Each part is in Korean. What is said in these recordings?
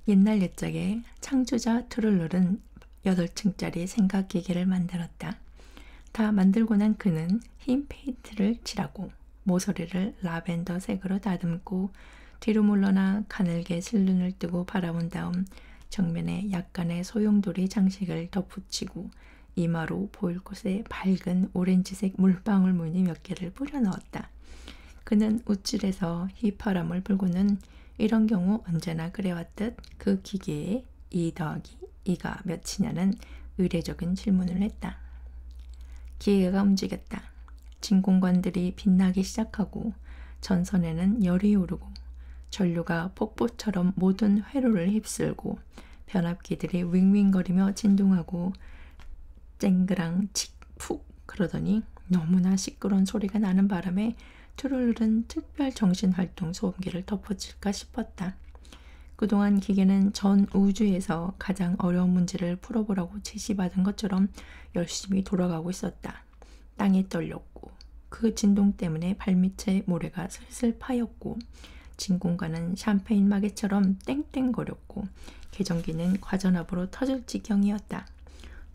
옛날 옛적에 창조자 트롤룰은 8층짜리 생각기계를 만들었다. 다 만들고 난 그는 흰 페인트를 칠하고 모서리를 라벤더 색으로 다듬고 뒤로 물러나 가늘게 실눈을 뜨고 바라본 다음 정면에 약간의 소용돌이 장식을 덧붙이고 이마로 보일 곳에 밝은 오렌지색 물방울 무늬 몇 개를 뿌려 넣었다. 그는 웃질에서 휘파람을 불고는 이런 경우 언제나 그래왔듯 그 기계에 2 더하기 2가 몇이냐는 의례적인 질문을 했다. 기계가 움직였다. 진공관들이 빛나기 시작하고 전선에는 열이 오르고 전류가 폭포처럼 모든 회로를 휩쓸고 변압기들이 윙윙거리며 진동하고 쨍그랑 칙푹 그러더니 너무나 시끄러운 소리가 나는 바람에 트롤룰은 특별 정신활동 소음기를 덮어칠까 싶었다. 그동안 기계는 전 우주에서 가장 어려운 문제를 풀어보라고 지시받은 것처럼 열심히 돌아가고 있었다. 땅이 떨렸고 그 진동 때문에 발밑에 모래가 슬슬 파였고 진공관은 샴페인 마개처럼 땡땡거렸고 계정기는 과전압으로 터질 지경이었다.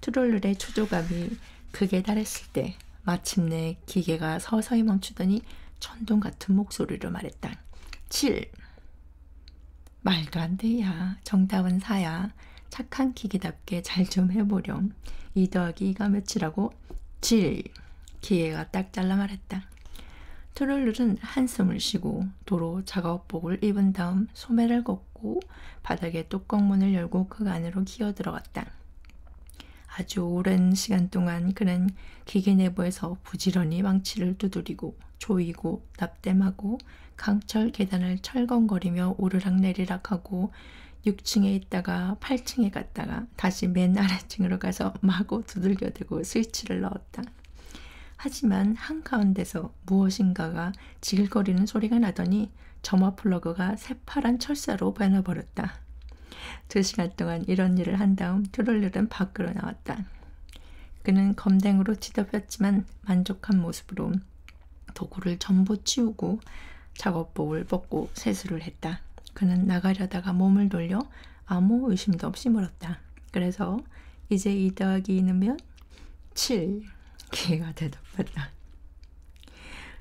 트롤룰의 초조감이 극에 달했을 때 마침내 기계가 서서히 멈추더니 천둥 같은 목소리로 말했다. 7. 말도 안 돼, 야. 정답은 4야. 착한 기계답게 잘 좀 해보렴. 2 더하기 2가 몇이라고? 7. 기계가 딱 잘라 말했다. 트롤룰은 한숨을 쉬고 도로 작업복을 입은 다음 소매를 걷고 바닥에 뚜껑문을 열고 그 안으로 기어 들어갔다. 아주 오랜 시간 동안 그는 기계 내부에서 부지런히 망치를 두드리고 조이고 납땜하고 강철 계단을 철컹거리며 오르락내리락하고 6층에 있다가 8층에 갔다가 다시 맨 아래층으로 가서 마구 두들겨대고 스위치를 넣었다. 하지만 한가운데서 무엇인가가 지글거리는 소리가 나더니 점화 플러그가 새파란 철사로 변해버렸다. 2시간 동안 이런 일을 한 다음 트롤룰은 밖으로 나왔다. 그는 검댕으로 뒤덮였지만 만족한 모습으로 도구를 전부 치우고 작업복을 벗고 세수를 했다. 그는 나가려다가 몸을 돌려 아무 의심도 없이 물었다. 그래서 이제 2 더하기 2는 몇? 7. 기계가 대답했다.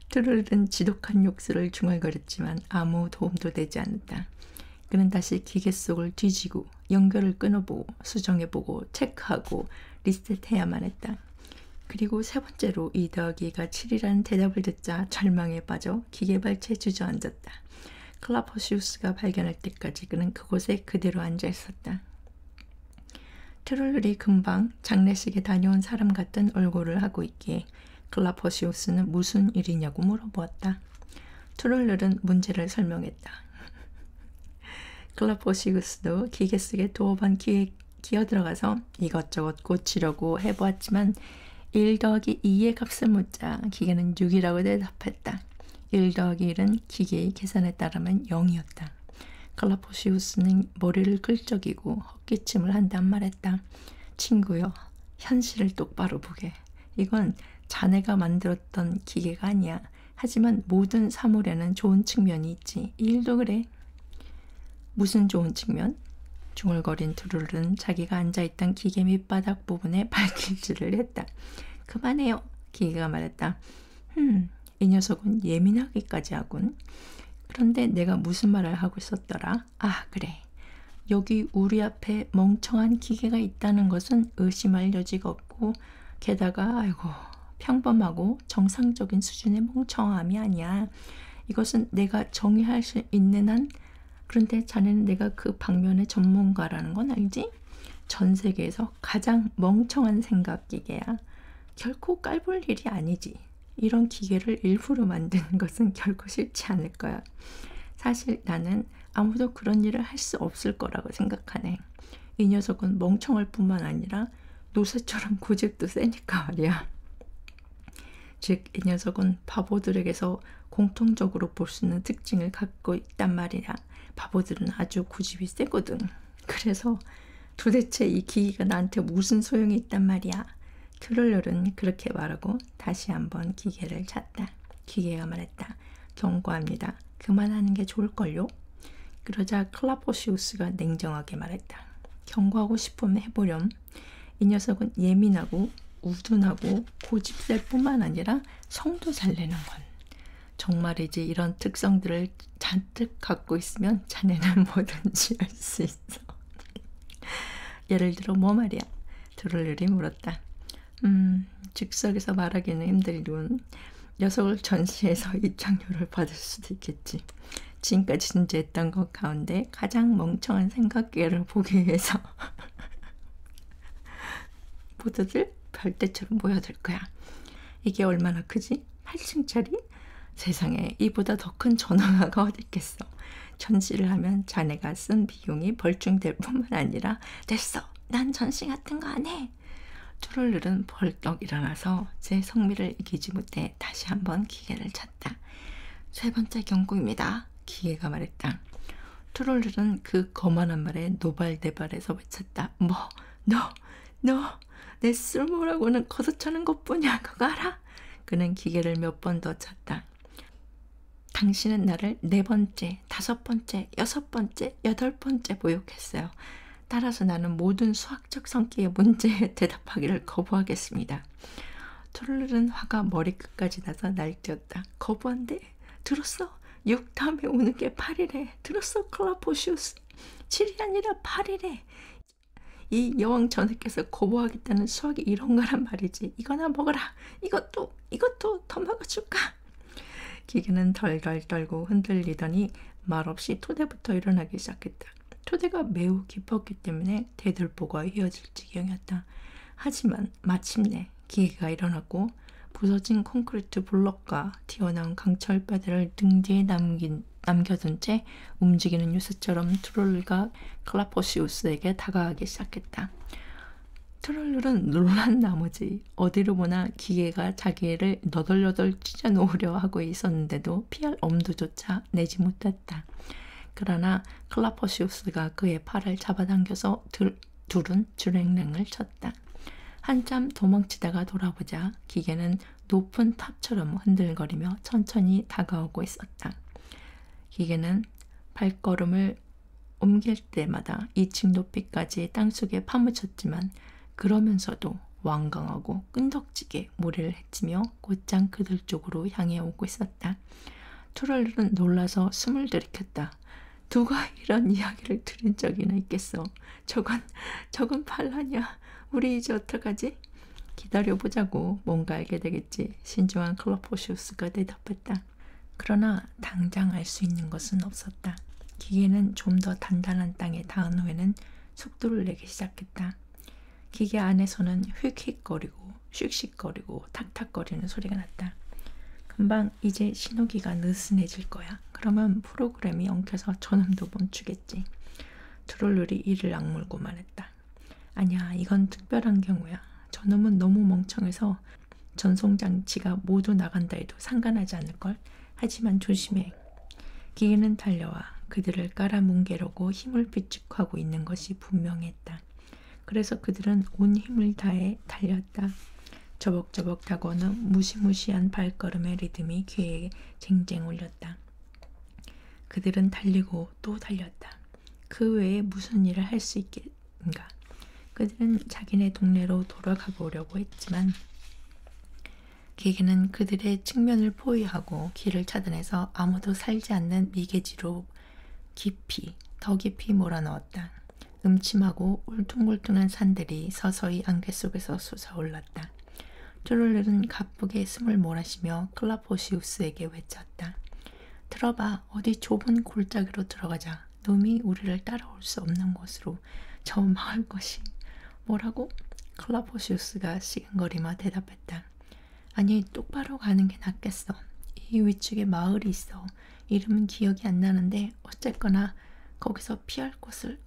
트롤룰은 지독한 욕설을 중얼거렸지만 아무 도움도 되지 않았다. 그는 다시 기계 속을 뒤지고 연결을 끊어보고 수정해보고 체크하고 리셋해야만 했다. 그리고 세 번째로 2 더하기 2가 7이라는 대답을 듣자 절망에 빠져 기계발치에 주저앉았다. 클라퍼시우스가 발견할 때까지 그는 그곳에 그대로 앉아 있었다. 트롤룰이 금방 장례식에 다녀온 사람 같은 얼굴을 하고 있기에 클라퍼시우스는 무슨 일이냐고 물어보았다. 트롤룰은 문제를 설명했다. 클라퍼시우스도 기계 속에 두어 번 기어 들어가서 이것저것 고치려고 해보았지만 1 더하기 2의 값을 묻자 기계는 6이라고 대답했다. 1 더하기 1은 기계의 계산에 따르면 0이었다. 클라포시우스는 머리를 긁적이고 헛기침을 한단 말했다. 친구여, 현실을 똑바로 보게. 이건 자네가 만들었던 기계가 아니야. 하지만 모든 사물에는 좋은 측면이 있지. 이 일도 그래. 무슨 좋은 측면? 중얼거린 트롤은 자기가 앉아있던 기계 밑바닥 부분에 발길질을 했다. 그만해요. 기계가 말했다. 이 녀석은 예민하기까지 하군. 그런데 내가 무슨 말을 하고 있었더라? 아, 그래. 여기 우리 앞에 멍청한 기계가 있다는 것은 의심할 여지가 없고 게다가 아이고 평범하고 정상적인 수준의 멍청함이 아니야. 이것은 내가 정의할 수 있는 한 그런데 자네는 내가 그 방면의 전문가라는 건 알지? 전 세계에서 가장 멍청한 생각 기계야. 결코 깔볼 일이 아니지. 이런 기계를 일부러 만드는 것은 결코 쉽지 않을 거야. 사실 나는 아무도 그런 일을 할 수 없을 거라고 생각하네. 이 녀석은 멍청할 뿐만 아니라 노새처럼 고집도 세니까 말이야. 즉, 이 녀석은 바보들에게서 공통적으로 볼 수 있는 특징을 갖고 있단 말이야. 바보들은 아주 고집이 세거든. 그래서 도대체 이 기계가 나한테 무슨 소용이 있단 말이야. 트롤룰은 그렇게 말하고 다시 한번 기계를 찼다. 기계가 말했다. 경고합니다. 그만하는 게 좋을걸요? 그러자 클라포시우스가 냉정하게 말했다. 경고하고 싶으면 해보렴. 이 녀석은 예민하고 우둔하고 고집셀 뿐만 아니라 성도 잘 내는 건. 정말이지 이런 특성들을 잔뜩 갖고 있으면 자네는 뭐든지 할 수 있어. 예를 들어 뭐 말이야? 드롤ler이 물었다. 즉석에서 말하기는 힘들군. 녀석을 전시해서 입장료를 받을 수도 있겠지. 지금까지 존재했던 것 가운데 가장 멍청한 생각계를 보기 위해서 모두들 별대처럼 모여들 거야. 이게 얼마나 크지? 8층짜리? 세상에 이보다 더 큰 전화가 어디 있겠어. 전시를 하면 자네가 쓴 비용이 벌중될 뿐만 아니라 됐어. 난 전시 같은 거 안 해. 트롤ler은 벌떡 일어나서 제 성미를 이기지 못해 다시 한번 기계를 찾다. 세 번째 경고입니다. 기계가 말했다. 트롤ler은 그 거만한 말에 노발대발해서 외쳤다. 뭐? 너 내 쓸모라고는 걷어차는 것뿐이야. 그거 알아? 그는 기계를 몇 번 더 쳤다. 당신은 나를 4번째, 5번째, 6번째, 8번째 모욕했어요. 따라서 나는 모든 수학적 성격의 문제에 대답하기를 거부하겠습니다. 트롤ler은 화가 머리끝까지 나서 날뛰었다. 거부한대? 들었어? 6 다음에 오는 게 8이래. 들었어? 클라포시우스. 7이 아니라 8이래. 이 여왕 전하께서 거부하겠다는 수학이 이런 거란 말이지. 이거나 먹어라. 이것도 더 먹어줄까? 기계는 덜덜 떨고 흔들리더니 말없이 토대부터 일어나기 시작했다. 토대가 매우 깊었기 때문에 대들보가 휘어질 지경이었다. 하지만 마침내 기계가 일어났고 부서진 콘크리트 블럭과 튀어나온 강철 뼈대를 등 뒤에 남겨둔 채 움직이는 유수처럼 트롤ler가 클라포시우스에게 다가가기 시작했다. 트롤ler은 놀란 나머지 어디로 보나 기계가 자기를 너덜너덜 찢어놓으려 하고 있었는데도 피할 엄두조차 내지 못했다. 그러나 클라포시우스가 그의 팔을 잡아당겨서 둘은 주랭랭을 쳤다. 한참 도망치다가 돌아보자 기계는 높은 탑처럼 흔들거리며 천천히 다가오고 있었다. 기계는 발걸음을 옮길 때마다 2층 높이까지 땅속에 파묻혔지만 그러면서도 완강하고 끈덕지게 모래를 헤치며 곧장 그들 쪽으로 향해 오고 있었다. 트롤ler은 놀라서 숨을 들이켰다. 누가 이런 이야기를 들은 적이나 있겠어. 저건 반란이야. 우리 이제 어떡하지? 기다려보자고. 뭔가 알게 되겠지. 신중한 클라포시우스가 대답했다. 그러나 당장 알 수 있는 것은 없었다. 기계는 좀 더 단단한 땅에 닿은 후에는 속도를 내기 시작했다. 기계 안에서는 휙휙거리고 슉슉거리고 탁탁거리는 소리가 났다. 금방 이제 신호기가 느슨해질 거야. 그러면 프로그램이 엉켜서 저놈도 멈추겠지. 트롤ler이 이를 악물고 말했다. 아니야, 이건 특별한 경우야. 저놈은 너무 멍청해서 전송장치가 모두 나간다 해도 상관하지 않을걸. 하지만 조심해. 기계는 달려와 그들을 깔아뭉개려고 힘을 비축하고 있는 것이 분명했다. 그래서 그들은 온 힘을 다해 달렸다. 저벅저벅 다가오는 무시무시한 발걸음의 리듬이 귀에 쟁쟁 울렸다. 그들은 달리고 또 달렸다. 그 외에 무슨 일을 할 수 있겠는가. 그들은 자기네 동네로 돌아가 보려고 했지만 기계는 그들의 측면을 포위하고 길을 차단해서 아무도 살지 않는 미개지로 더 깊이 몰아넣었다. 음침하고 울퉁불퉁한 산들이 서서히 안개 속에서 솟아올랐다. 트롤ler은 가쁘게 숨을 몰아쉬며 클라포시우스에게 외쳤다. 들어봐, 어디 좁은 골짜기로 들어가자. 놈이 우리를 따라올 수 없는 곳으로. 저 마을 것이. 뭐라고? 클라포시우스가 시근거리며 대답했다. 아니, 똑바로 가는 게 낫겠어. 이 위쪽에 마을이 있어. 이름은 기억이 안 나는데 어쨌거나 거기서 피할 곳을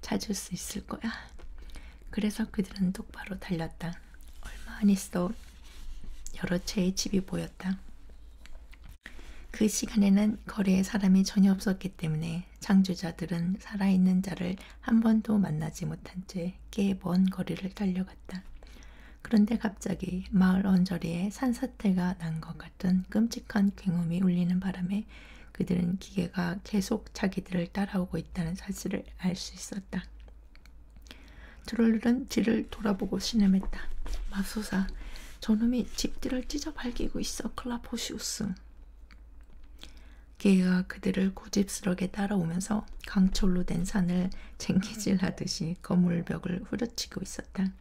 찾을 수 있을 거야. 그래서 그들은 똑바로 달렸다. 얼마 안 있어 여러 채의 집이 보였다. 그 시간에는 거리에 사람이 전혀 없었기 때문에 창조자들은 살아있는 자를 한 번도 만나지 못한 채 꽤 먼 거리를 달려갔다. 그런데 갑자기 마을 언저리에 산사태가 난 것 같은 끔찍한 굉음이 울리는 바람에 그들은 기계가 계속 자기들을 따라오고 있다는 사실을 알 수 있었다. 트롤들은 뒤를 돌아보고 신음했다. 맙소사, 저놈이 집들을 찢어 발기고 있어, 클라포시우스. 기계가 그들을 고집스럽게 따라오면서 강철로 된 산을 쟁기질하듯이 거물벽을 후려치고 있었다.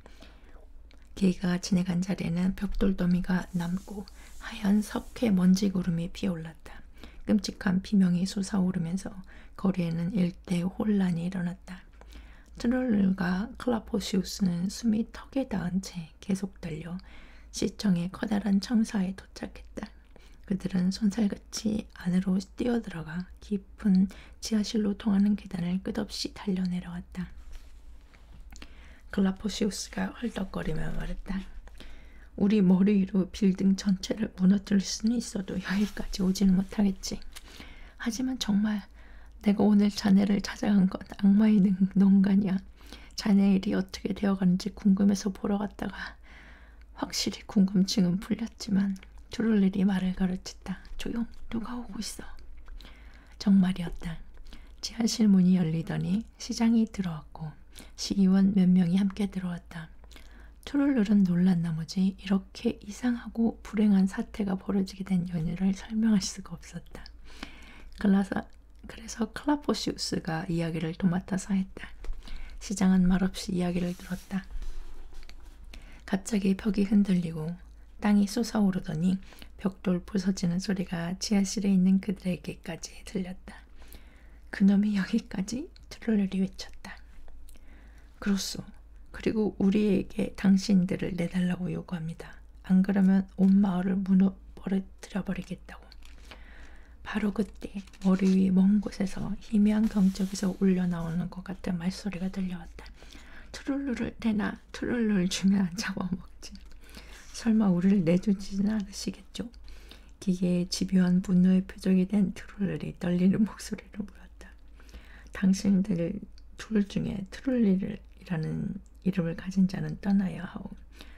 기계가 지나간 자리에는 벽돌 더미가 남고 하얀 석회 먼지 구름이 피어올랐다. 끔찍한 비명이 솟아오르면서 거리에는 일대 혼란이 일어났다. 트롤들과 클라포시우스는 숨이 턱에 닿은 채 계속 달려 시청의 커다란 청사에 도착했다. 그들은 손살같이 안으로 뛰어들어가 깊은 지하실로 통하는 계단을 끝없이 달려내려왔다. 클라포시우스가 헐떡거리며 말했다. 우리 머리 위로 빌딩 전체를 무너뜨릴 수는 있어도 여기까지 오지는 못하겠지. 하지만 정말 내가 오늘 자네를 찾아간 건 악마의 농간이야. 자네 일이 어떻게 되어가는지 궁금해서 보러 갔다가 확실히 궁금증은 풀렸지만 트롤들이 말을 가르쳤다. 조용, 누가 오고 있어. 정말이었다. 지하실 문이 열리더니 시장이 들어왔고 시의원 몇 명이 함께 들어왔다. 트롤들은 놀란 나머지 이렇게 이상하고 불행한 사태가 벌어지게 된 연유를 설명할 수가 없었다. 그래서 클라포시우스가 이야기를 도맡아서 했다. 시장은 말없이 이야기를 들었다. 갑자기 벽이 흔들리고 땅이 솟아오르더니 벽돌 부서지는 소리가 지하실에 있는 그들에게까지 들렸다. 그놈이 여기까지? 트롤들이 외쳤다. 그렇소. 그리고 우리에게 당신들을 내달라고 요구합니다. 안 그러면 온 마을을 무너뜨려버리겠다고. 바로 그때 머리 위 먼 곳에서 희미한 경적에서 울려나오는 것 같은 말소리가 들려왔다. 트롤루를 내놔. 트롤루를 주면 잡아먹지. 설마 우리를 내주지는 않으시겠죠? 기계의 집요한 분노의 표적이 된 트롤룰이 떨리는 목소리로 물었다. 당신들 둘 중에 트롤리라는 이름을 가진 자는 떠나야 하오.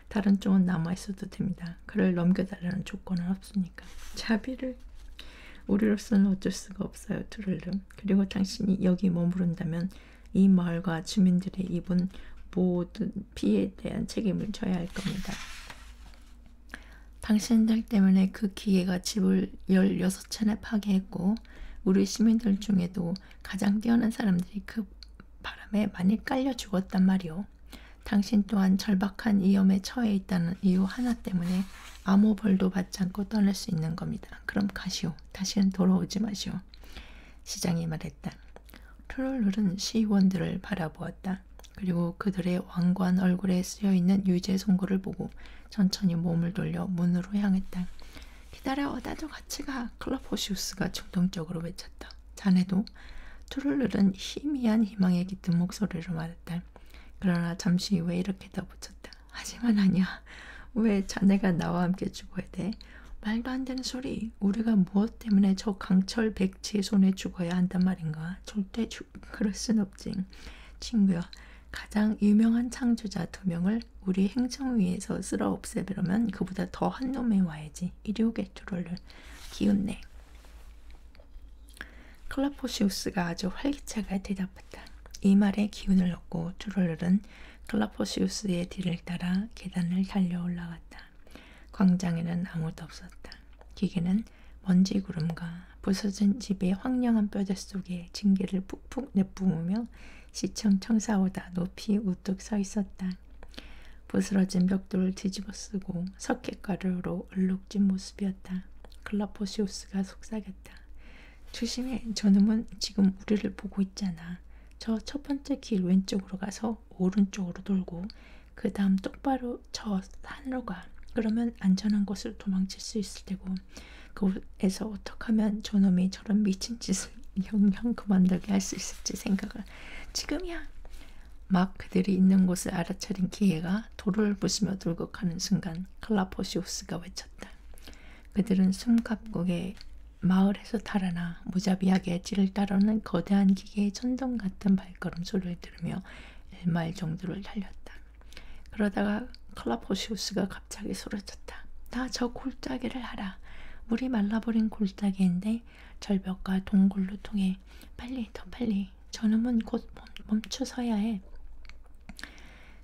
다른 쪽은 남아있어도 됩니다. 그를 넘겨달라는 조건은 없으니까. 자비를. 우리로서는 어쩔 수가 없어요, 트롤름. 그리고 당신이 여기 머무른다면 이 마을과 주민들이 입은 모든 피해에 대한 책임을 져야 할 겁니다. 당신들 때문에 그 기계가 집을 16채나 파괴했고 우리 시민들 중에도 가장 뛰어난 사람들이 그 바람에 많이 깔려 죽었단 말이오. 당신 또한 절박한 위험에 처해 있다는 이유 하나 때문에 아무 벌도 받지 않고 떠날 수 있는 겁니다. 그럼 가시오. 다시는 돌아오지 마시오. 시장이 말했다. 트롤룰은 시의원들을 바라보았다. 그리고 그들의 완고한 얼굴에 쓰여있는 유죄 선고를 보고 천천히 몸을 돌려 문으로 향했다. 기다려, 나도 같이 가. 클라포시우스가 충동적으로 외쳤다. 자네도? 트롤룰은 희미한 희망에 깃든 목소리로 말했다. 그러나 잠시 후에 이렇게 덧붙였다. 하지만 아니야. 왜 자네가 나와 함께 죽어야 돼? 말도 안 되는 소리. 우리가 무엇 때문에 저 강철 백치의 손에 죽어야 한단 말인가? 절대 그럴 순 없지. 친구야, 가장 유명한 창조자 2명을 우리 행성위에서 쓸어 없애려면 그보다 더 한 놈이 와야지. 이리 오게, 트롤을. 기운내. 클라포시우스가 아주 활기차게 대답했다. 이 말에 기운을 얻고 트롤은 클라포시우스의 뒤를 따라 계단을 달려 올라갔다. 광장에는 아무도 없었다. 기계는 먼지 구름과 부서진 집의 황량한 뼈대 속에 징계를 푹푹 내뿜으며 시청 청사보다 높이 우뚝 서 있었다. 부스러진 벽돌을 뒤집어 쓰고 석회가루로 얼룩진 모습이었다. 클라포시우스가 속삭였다. 조심해. 저놈은 지금 우리를 보고 있잖아. 저 첫 번째 길 왼쪽으로 가서 오른쪽으로 돌고 그 다음 똑바로 저 산으로 가. 그러면 안전한 곳으로 도망칠 수 있을 테고 그곳에서 어떻게 하면 저놈이 저런 미친 짓을 영영 그만두게 할 수 있을지 생각을. 지금이야. 막 그들이 있는 곳을 알아차린 기계가 돌을 부수며 돌고 가는 순간 클라포시우스가 외쳤다. 그들은 숨가쁘게 마을에서 달아나 무자비하게 길을 따라오는 거대한 기계의 천둥 같은 발걸음 소리를 들으며 1마일 정도를 달렸다. 그러다가 클라포시우스가 갑자기 소리쳤다. 나 저 골짜기를 알아. 물이 말라버린 골짜기인데 절벽과 동굴로 통해. 빨리, 더 빨리. 저놈은 곧 멈춰서야 해.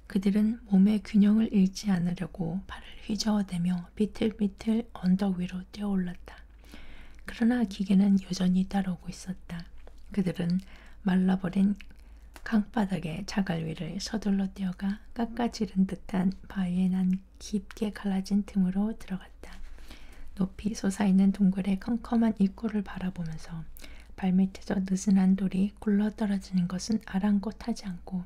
그들은 몸의 균형을 잃지 않으려고 발을 휘저어대며 비틀비틀 언덕 위로 뛰어올랐다. 그러나 기계는 여전히 따라오고 있었다. 그들은 말라버린 강바닥의 자갈 위를 서둘러 뛰어가 깎아지른 듯한 바위에 난 깊게 갈라진 틈으로 들어갔다. 높이 솟아있는 동굴의 컴컴한 입구를 바라보면서 발밑에서 느슨한 돌이 굴러떨어지는 것은 아랑곳하지 않고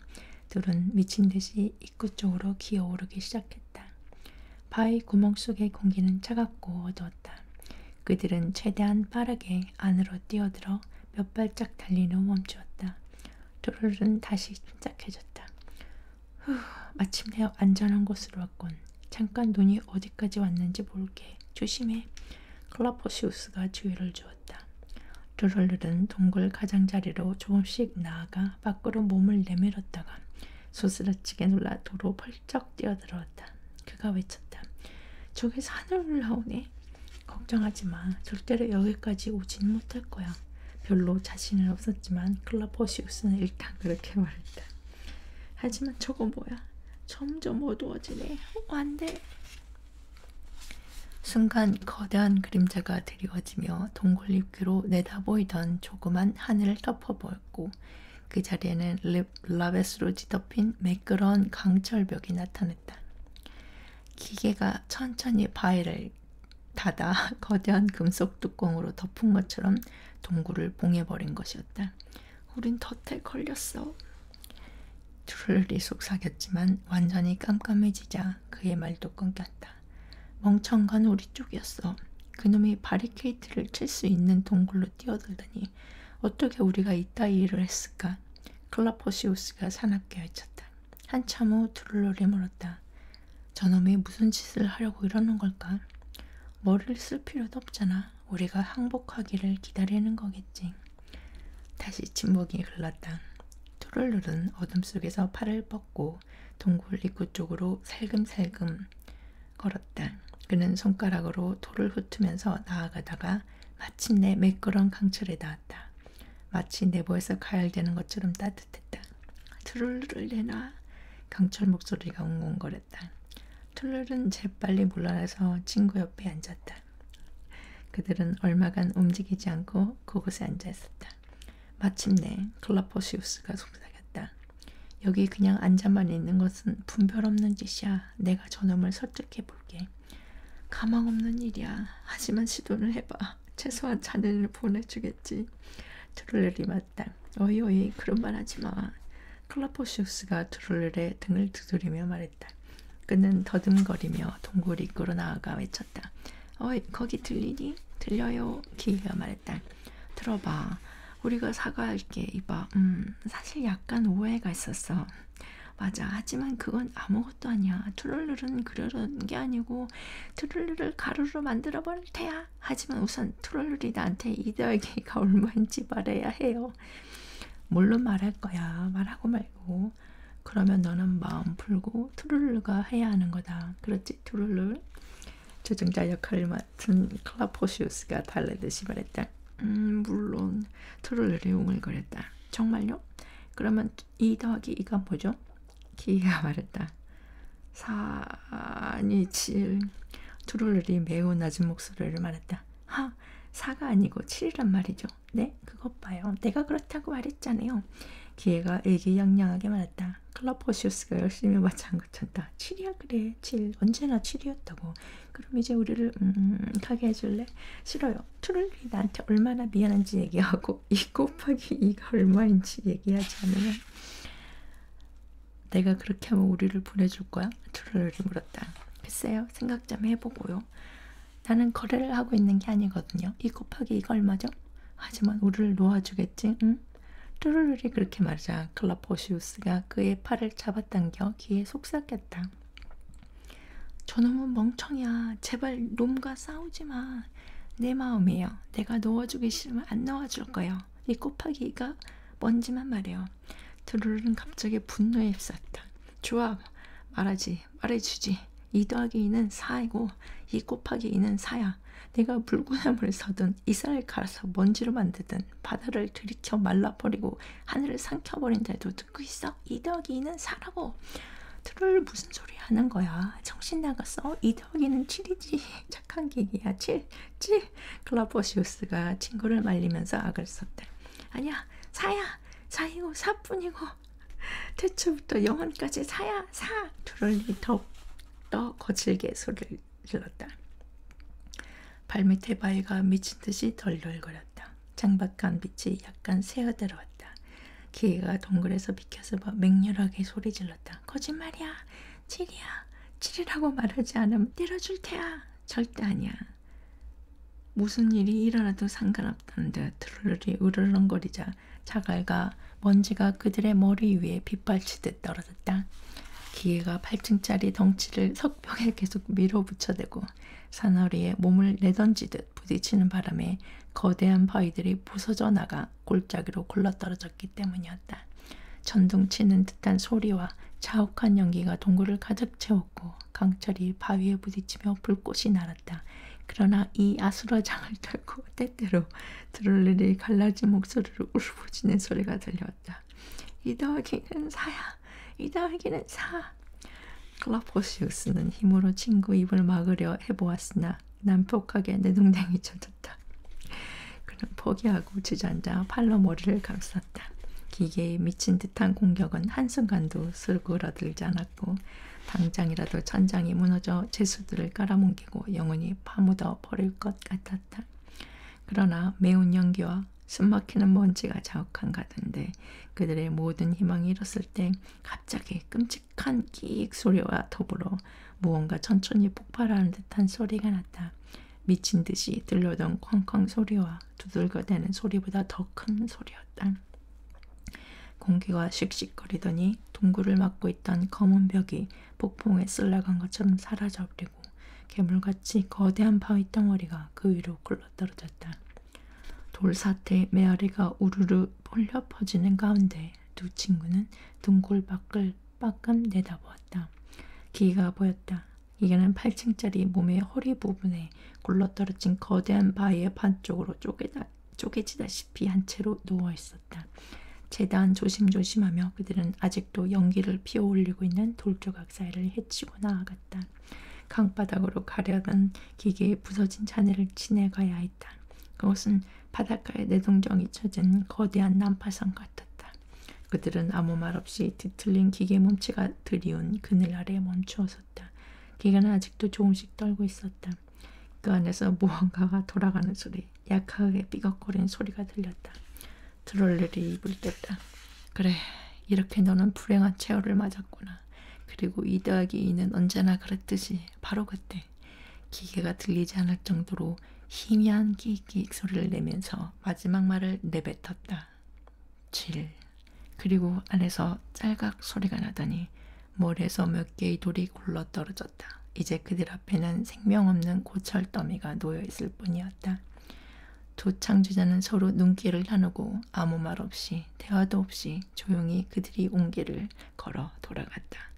둘은 미친 듯이 입구 쪽으로 기어오르기 시작했다. 바위 구멍 속의 공기는 차갑고 어두웠다. 그들은 최대한 빠르게 안으로 뛰어들어 몇 발짝 달린 후 멈추었다. 도르르는 다시 침착해졌다. 후, 마침내 안전한 곳으로 왔군. 잠깐 눈이 어디까지 왔는지 볼게. 조심해. 클라포시우스가 주의를 주었다. 도르르는 동굴 가장자리로 조금씩 나아가 밖으로 몸을 내밀었다가 소스라치게 놀라 도로 펄쩍 뛰어들어왔다. 그가 외쳤다. 저기서 하늘을 올라오네. 걱정하지 마. 절대로 여기까지 오진 못할 거야. 별로 자신은 없었지만 클라포시우스는 일단 그렇게 말했다. 하지만 저거 뭐야? 점점 어두워지네. 안 돼. 순간 거대한 그림자가 드리워지며 동굴 입구로 내다보이던 조그만 하늘을 덮어보였고 그 자리에는 라베스로 뒤덮인 매끄러운 강철벽이 나타났다. 기계가 천천히 바위를 닫아 거대한 금속 뚜껑으로 덮은 것처럼 동굴을 봉해버린 것이었다. 우린 덫에 걸렸어. 둘이 속삭였지만 완전히 깜깜해지자 그의 말도 끊겼다. 멍청한 건 우리 쪽이었어. 그놈이 바리케이트를 칠 수 있는 동굴로 뛰어들더니 어떻게 우리가 이따위 일을 했을까? 클라포시우스가 사납게 외쳤다. 한참 후 두룰룰이 물었다. 저놈이 무슨 짓을 하려고 이러는 걸까? 머리를 쓸 필요도 없잖아. 우리가 항복하기를 기다리는 거겠지. 다시 침묵이 흘렀다. 두룰룰은 어둠 속에서 팔을 뻗고 동굴 입구 쪽으로 살금살금 걸었다. 그는 손가락으로 돌을 훑으면서 나아가다가 마침내 매끄러운 강철에 닿았다. 마치 내부에서 가열되는 것처럼 따뜻했다. 두룰룰을 내놔. 강철 목소리가 웅웅거렸다. 두룰룰은 재빨리 물러나서 친구 옆에 앉았다. 그들은 얼마간 움직이지 않고 그곳에 앉아 있었다. 마침내 클라포시우스가 속삭였다. 여기 그냥 앉아만 있는 것은 분별 없는 짓이야. 내가 저놈을 설득해 볼게. 가망 없는 일이야. 하지만 시도를 해봐. 최소한 자네를 보내주겠지. 트룰렐이 맞다. 어이 그런 말 하지 마. 클라포시우스가 트룰렐의 등을 두드리며 말했다. 그는 더듬거리며 동굴 입구로 나아가 외쳤다. 어이 거기 들리니? 들려요. 기계가 말했다. 들어봐. 우리가 사과할게. 이봐. 사실 약간 오해가 있었어. 맞아. 하지만 그건 아무것도 아니야. 트롤룰은 그러는 게 아니고 트롤룰을 가루로 만들어버릴 테야. 하지만 우선 트롤룰이 나한테 이더기가 얼마인지 말해야 해요. 물론 말할 거야. 말하고 말고. 그러면 너는 마음 풀고 트롤룰가 해야 하는 거다. 그렇지 트롤룰? 조종자 역할을 맡은 클라포시우스가 달래듯이 말했다. 물론. 트롤룰이 웅을거렸다. 정말요? 그러면 2 더하기 2가 뭐죠? 기가 말했다. 4 아니 7. 트롤룰이 매우 낮은 목소리를 말했다. 4가 아니고 7이란 말이죠. 네? 그것 봐요. 내가 그렇다고 말했잖아요. 기회가 애기양양하게 말했다. 클라포시우스가 열심히 맞장구 쳤다. 7이야 그래. 7. 언제나 7이었다고. 그럼 이제 우리를 가게 해줄래? 싫어요. 트롤이 나한테 얼마나 미안한지 얘기하고 2 곱하기 2가 얼마인지 얘기하지 않으면 내가 그렇게 하면 우리를 보내줄 거야? 트롤이 물었다. 글쎄요. 생각 좀 해보고요. 나는 거래를 하고 있는 게 아니거든요. 2 곱하기 2가 얼마죠? 하지만 우리를 놓아주겠지? 응? 트롤이 그렇게 말하자 클라포시우스가 그의 팔을 잡아당겨 귀에 속삭였다. 저놈은 멍청이야. 제발 놈과 싸우지 마. 내 마음이에요. 내가 놓아주기 싫으면 안 놓아줄 거예요. 2 곱하기 2가 뭔지만 말해요. 트롤은 갑자기 분노에 휩쌌다. 좋아. 말해주지. 2 더하기 2는 4이고 2 곱하기 2는 4야. 내가 물구나무를 서든 이슬을 갈아서 먼지로 만들든 바다를 들이켜 말라버리고 하늘을 삼켜버린데도 듣고 있어? 2 더하기 2는 4라고. 트롤 무슨 소리 하는 거야? 정신 나갔어? 2 더하기는 7이지. 착한 개기야. 7. 클라포시우스가 친구를 말리면서 악을 썼다. 아니야, 4야. 4이고 4뿐이고 태초부터 영원까지 4야. 4. 트롤이 더욱더 거칠게 소리를 질렀다. 발밑에 바위가 미친 듯이 덜덜거렸다. 창밖한 빛이 약간 새어들어왔다. 기계가 동굴에서 비켜서 맹렬하게 소리 질렀다. 거짓말이야. 7이야. 7이라고 말하지 않으면 때려줄 테야. 절대 아니야. 무슨 일이 일어나도 상관없다는데 트롤이 으르렁거리자 자갈과 먼지가 그들의 머리 위에 빗발치듯 떨어졌다. 기계가 8층짜리 덩치를 석벽에 계속 밀어붙여대고 사나리에 몸을 내던지듯 부딪히는 바람에 거대한 바위들이 부서져 나가 골짜기로 굴러떨어졌기 때문이었다. 전둥치는 듯한 소리와 자욱한 연기가 동굴을 가득 채웠고 강철이 바위에 부딪히며 불꽃이 날았다. 그러나 이 아수라장을 털고 때때로 트롤들이 갈라진 목소리로 울부짖는 소리가 들려왔다. 2 더하기는 4야. 2 더하기는 4. 클라포시우스는 힘으로 친구 입을 막으려 해보았으나 난폭하게 내동댕이 쳐졌다. 그는 포기하고 주저앉아 팔로 머리를 감쌌다. 기계에 미친 듯한 공격은 한순간도 슬그러들지 않았고 당장이라도 천장이 무너져 제수들을 깔아뭉개고 영원히 파묻어 버릴 것 같았다. 그러나 매운 연기와 숨막히는 먼지가 자욱한 가운데 그들의 모든 희망이 잃었을 때 갑자기 끔찍한 끼익 소리와 더불어 무언가 천천히 폭발하는 듯한 소리가 났다. 미친 듯이 들려오던 쾅쾅 소리와 두들겨대는 소리보다 더 큰 소리였다. 공기가 씩씩거리더니 동굴을 막고 있던 검은 벽이 폭풍에 쓸려간 것처럼 사라져버리고 괴물같이 거대한 바위 덩어리가 그 위로 굴러떨어졌다. 돌사태 메아리가 우르르 폴려 퍼지는 가운데 두 친구는 동굴 밖을 빠끔 내다보았다. 기계가 보였다. 기계는 8층짜리 몸의 허리 부분에 굴러떨어진 거대한 바위의 반쪽으로 쪼개지다시피 한 채로 누워있었다. 재단 조심조심하며 그들은 아직도 연기를 피어올리고 있는 돌조각 사이를 헤치고 나아갔다. 강바닥으로 가려던 기계의 부서진 잔해를 지나가야 했다. 그것은 바닷가에 내동정이 쳐진 거대한 난파선 같았다. 그들은 아무 말 없이 뒤틀린 기계 몸체가 들이운 그늘 아래에 멈추어 섰다. 기계는 아직도 조금씩 떨고 있었다. 그 안에서 무언가가 돌아가는 소리, 약하게 삐걱거리는 소리가 들렸다. 트롤들이 입을 뗐다. 그래, 이렇게 너는 불행한 체험을 맞았구나. 그리고 2 더하기 2는 언제나 그랬듯이 바로 그때 기계가 들리지 않을 정도로 희미한 끼익끼익 소리를 내면서 마지막 말을 내뱉었다. 7. 그리고 안에서 짤각 소리가 나더니 머리에서 몇 개의 돌이 굴러떨어졌다. 이제 그들 앞에는 생명 없는 고철 더미가 놓여있을 뿐이었다. 두 창조자는 서로 눈길을 나누고 아무 말 없이 대화도 없이 조용히 그들이 온 길을 걸어 돌아갔다.